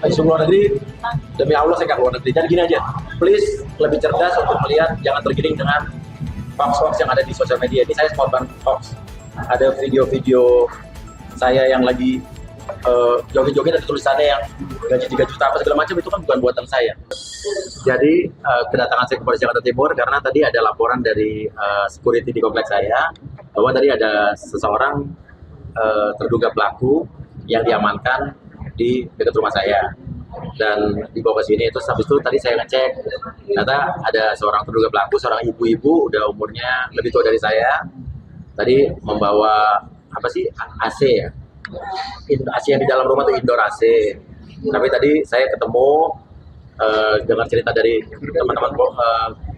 isu luar negeri, demi Allah saya nggak keluar negeri. Dan gini aja, please lebih cerdas untuk melihat, jangan tergiring dengan hoax-hoax yang ada di sosial media. Ini saya korban hoax. Ada video-video saya yang lagi joget-joget dan tulisannya yang gaji 3 juta apa segala macam, itu kan bukan buatan saya. Jadi kedatangan saya ke Polres Jakarta Timur karena tadi ada laporan dari security di kompleks saya bahwa tadi ada seseorang terduga pelaku yang diamankan di dekat rumah saya dan dibawa ke sini. Terus habis itu tadi saya ngecek, ternyata ada seorang terduga pelaku, seorang ibu-ibu udah umurnya lebih tua dari saya. Tadi membawa apa sih, AC ya, AC yang di dalam rumah itu indoor AC. Tapi tadi saya ketemu dengar cerita dari teman-teman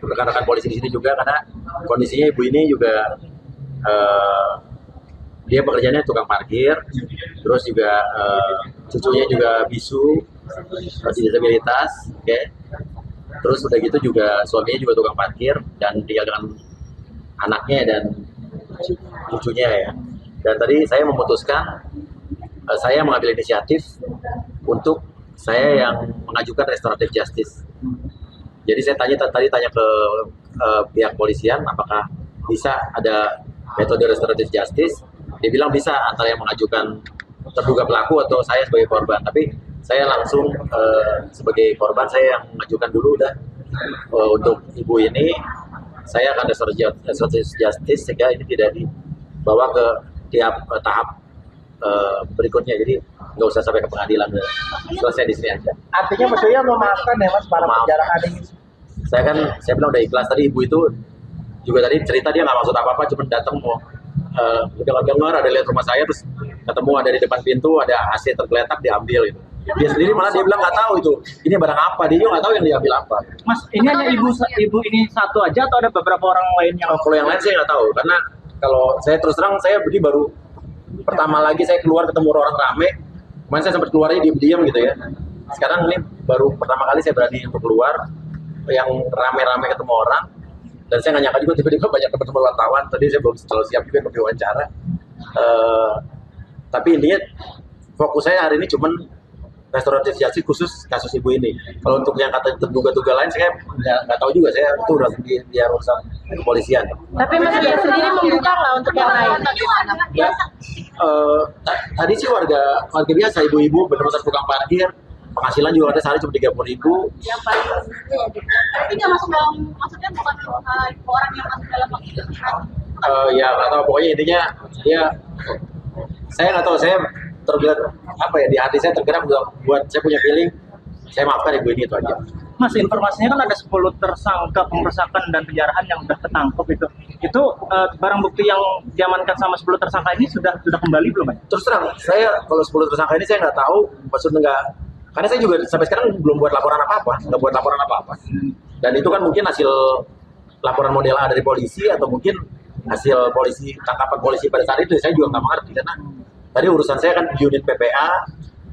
rekan-rekan polisi di sini juga, karena kondisinya ibu ini juga dia pekerjaannya tukang parkir, terus juga cucunya juga bisu, disabilitas, oke. Terus udah gitu juga suaminya juga tukang parkir dan tinggal dengan anaknya dan cucunya ya. Dan tadi saya memutuskan, saya mengambil inisiatif untuk saya yang mengajukan restoratif justice. Jadi saya tadi tanya ke pihak polisian apakah bisa ada metode restoratif justice. Dia bilang bisa, antara yang mengajukan terduga pelaku atau saya sebagai korban. Tapi saya langsung sebagai korban, saya yang mengajukan dulu udah untuk ibu ini. Saya akan restoratif justice sehingga ini tidak dibawa ke tiap tahap berikutnya. Jadi nggak usah sampai ke pengadilan, selesai di sini aja. Artinya Mas Yoya memaafkan ya Mas para penjarahan ini? Saya bilang udah ikhlas. Tadi ibu itu juga tadi cerita dia nggak maksud apa-apa, cuma datang mau dengar ada lihat rumah saya, terus ketemu ada di depan pintu ada AC tergeletak, diambil gitu. Dia sendiri malah dia bilang nggak tahu itu ini barang apa, dia juga nggak tahu yang diambil apa. Mas, ini hanya ibu ini satu aja atau ada beberapa orang lain yang? Kalau yang lain saya nggak tahu, karena kalau saya terus terang saya baru pertama lagi saya keluar ketemu orang rame. Kemarin saya sempat keluarnya diam-diam gitu ya. Sekarang ini baru pertama kali saya berani untuk keluar yang rame-rame ketemu orang. Dan saya nggak nyangka juga tiba-tiba banyak teman-teman wartawan. Tadi saya belum terlalu siap juga untuk diwawancara. Tapi intinya fokus saya hari ini cuman restoratif justice khusus kasus ibu ini. Kalau untuk yang kata terduga-duga lain saya nggak tahu juga. Saya itu udah biar urusan kepolisian. Tapi Mas Yoya sendiri membuka nggak untuk yang lain? Ya, tadi sih warga biasa, ibu-ibu benar-benar tukang parkir. Penghasilan juga ada sehari cuma 30.000. Yang paling tapi nggak masuk dalam, maksudnya bukan orang yang masuk dalam Ya nggak tahu, pokoknya intinya ya saya nggak tahu, saya tergerak apa ya, di hati saya tergerak buat saya punya feeling saya maafkan ibu ini, itu aja. Mas, informasinya kan ada 10 tersangka pemerkosaan dan penjarahan yang sudah ketangkep itu. Itu barang bukti yang diamankan sama 10 tersangka ini sudah kembali belum, Mas? Terus terang, saya kalau 10 tersangka ini saya nggak tahu, maksudnya nggak, karena saya juga sampai sekarang belum buat laporan apa-apa, Dan itu kan mungkin hasil laporan model A dari polisi atau mungkin hasil polisi, tangkapan polisi pada saat itu. Saya juga nggak mengerti karena tadi urusan saya kan unit PPA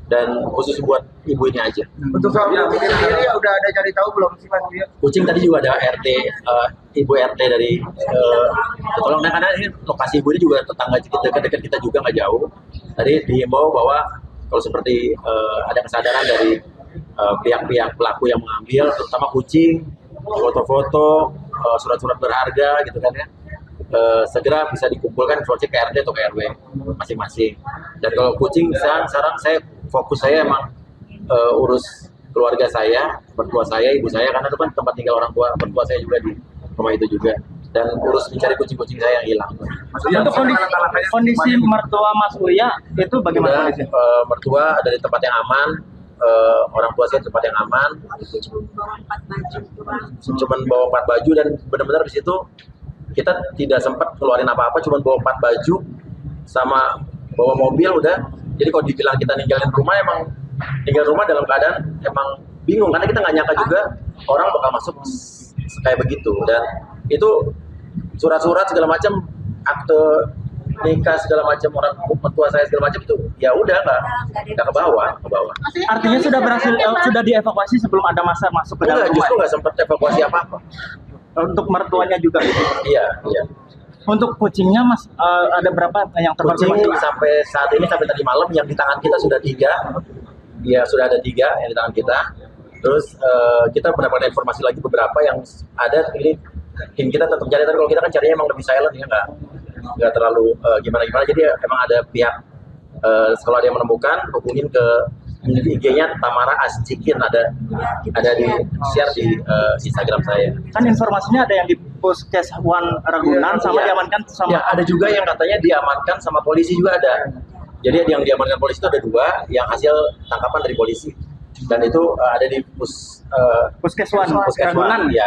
dan khusus buat ibu ini aja. Untuk soal kucing sendiri ya udah ada cari tahu belum sih Mas Yoya? Kucing tadi juga ada RT, ibu RT dari tolong, karena ini lokasi ibu ini juga tetangga dekat kita juga nggak jauh. Tadi diimbau bahwa kalau seperti ada kesadaran dari pihak-pihak pelaku yang mengambil, terutama kucing, foto-foto, surat-surat berharga gitu kan ya, segera bisa dikumpulkan project ke RT atau ke RW masing-masing. Dan kalau kucing sekarang saya fokus saya emang urus keluarga saya, mertua saya, ibu saya, karena itu kan tempat tinggal orang tua mertua saya juga di rumah itu juga, dan urus mencari kucing-kucing saya yang hilang. Maksudnya untuk kondisi mertua Mas Yoya itu bagaimana kondisi? Mertua ada di tempat yang aman, orang tua saya di tempat yang aman. Cuman bawa 4 baju dan benar-benar di situ kita tidak sempat keluarin apa-apa, cuma bawa 4 baju sama bawa mobil udah. Jadi kalau dibilang kita ninggalin rumah, emang tinggal rumah dalam keadaan emang bingung, karena kita nggak nyangka juga orang bakal masuk kayak begitu. Dan itu surat-surat segala macam, akte nikah segala macam, orang mertua saya segala macam itu ya udah nggak ke bawah. Artinya sudah berhasil sudah dievakuasi sebelum ada masa masuk ke dalam rumah? Justru nggak sempat evakuasi apa-apa. Untuk mertuanya juga? Iya. Untuk kucingnya Mas, ada berapa yang Kucing terkonfirmasi? sampai saat ini, sampai tadi malam yang di tangan kita sudah 3, ya sudah ada 3 yang di tangan kita. Terus kita mendapatkan informasi lagi beberapa yang ada. Ini tim kita tetap cari, tapi kalau kita kan carinya emang lebih silent ya, nggak terlalu gimana-gimana. Jadi emang ada pihak kalau ada yang menemukan, hubungin ke IG-nya Tamara Ascikin, ada di share di Instagram saya. Kan informasinya ada yang di Puskes One Ragunan sama Iya. diamankan sama Ya, ada juga yang katanya diamankan sama polisi juga ada. Jadi yang diamankan polisi itu ada 2 yang hasil tangkapan dari polisi, dan itu ada di Puskes One Puskes Ragunan. Iya.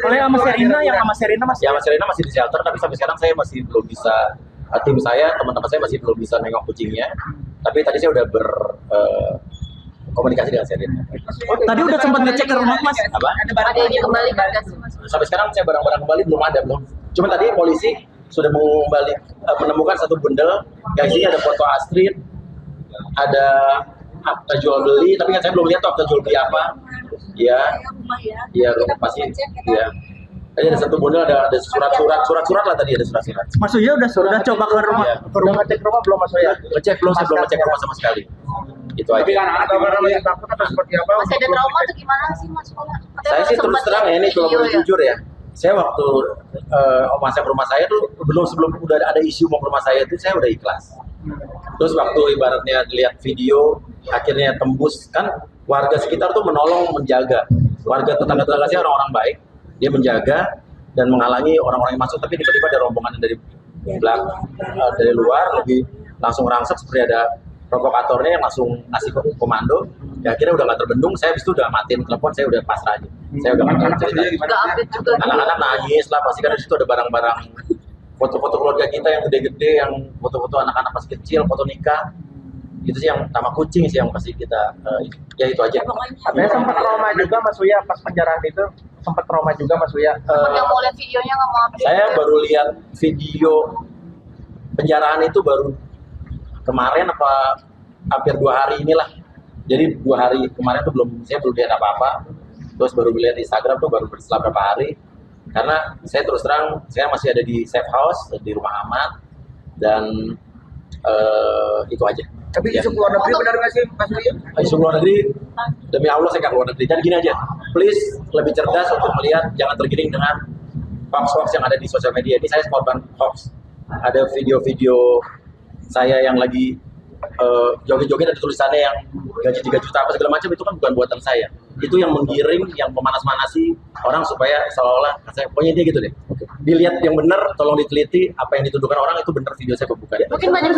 Oleh sama Serina, yang sama Serina masih Ya, Mas Serena masih di shelter, tapi sampai sekarang saya masih belum bisa, tim saya, teman-teman saya masih belum bisa nengok kucingnya. Tapi tadi saya udah komunikasi dengan Serena. Oh, tadi udah sempat ngecek ke rumah Mas. Apa? Ada yang dikembalikan nggak sih Mas? Sampai sekarang saya barang-barang kembali belum ada. Cuma tadi polisi sudah menemukan satu bundel yang isinya ada foto Astrid, ada akta jual beli, tapi kan saya belum lihat tuh akta jual beli apa. Iya, Rumah ya. iya Kita pasti. cek, kita Iya. Tadi ada satu bundel, ada surat-surat lah tadi, ada surat-surat. Mas Uya udah coba ke rumah. Iya. Udah ngecek rumah belum Mas Uya? Ngecek belum, saya belum ngecek rumah sama sekali. Itu Tapi aja. anak-anak gimana masih takut atau seperti apa? Masih ada trauma atau gimana sih Mas? Saya sih terus terang ya, ini kalau boleh jujur ya, saya waktu masa ke rumah saya tuh sebelum udah ada isu mau ke rumah saya tuh saya udah ikhlas. Terus waktu ibaratnya lihat video akhirnya tembus, kan warga sekitar tuh menolong, menjaga. Warga tetangga-tetangga saya orang-orang baik, dia menjaga dan menghalangi orang-orang yang masuk, tapi tiba-tiba ada rombongan dari belakang, dari luar lebih langsung rangsek, seperti ada provokatornya yang langsung ngasih komando. Ya akhirnya udah nggak terbendung, saya habis itu udah matiin telepon, saya udah pasrah aja. Saya udah nggak Anak-anak cerita. Mas Uya gimana? Nggak update juga. Anak-anak nangis lah pasti, kan di situ ada barang-barang, foto-foto keluarga kita yang gede-gede, yang foto-foto anak-anak masih kecil, foto nikah. Itu sih yang sama kucing sih yang pasti kita ya itu aja. Katanya sempat trauma juga Mas Uya pas penjarahan itu, sempat trauma juga Mas Uya. Yang mau lihat videonya nggak mau update. Saya baru lihat video penjarahan itu baru kemarin, apa hampir 2 hari inilah. Jadi 2 hari kemarin tuh saya belum lihat apa-apa. Terus baru lihat di Instagram tuh baru setelah berapa hari. Karena saya terus terang, saya masih ada di safe house, di rumah aman, dan itu aja. Tapi Ya. isu luar negeri benar nggak sih Mas Uya? Isu luar negeri, demi Allah saya nggak keluar negeri. Dan gini aja, please lebih cerdas untuk melihat, jangan tergiring dengan hoax-hoax yang ada di sosial media. Ini saya korban hoax. Ada video-video saya yang lagi joget-joget, ada tulisannya yang gaji 3 juta apa segala macam, itu kan bukan buatan saya. Itu yang menggiring, yang memanas-manasi orang supaya seolah-olah saya, pokoknya dia gitu deh. Dilihat yang benar, tolong diteliti apa yang dituduhkan orang itu benar video saya bukan. Mungkin banyak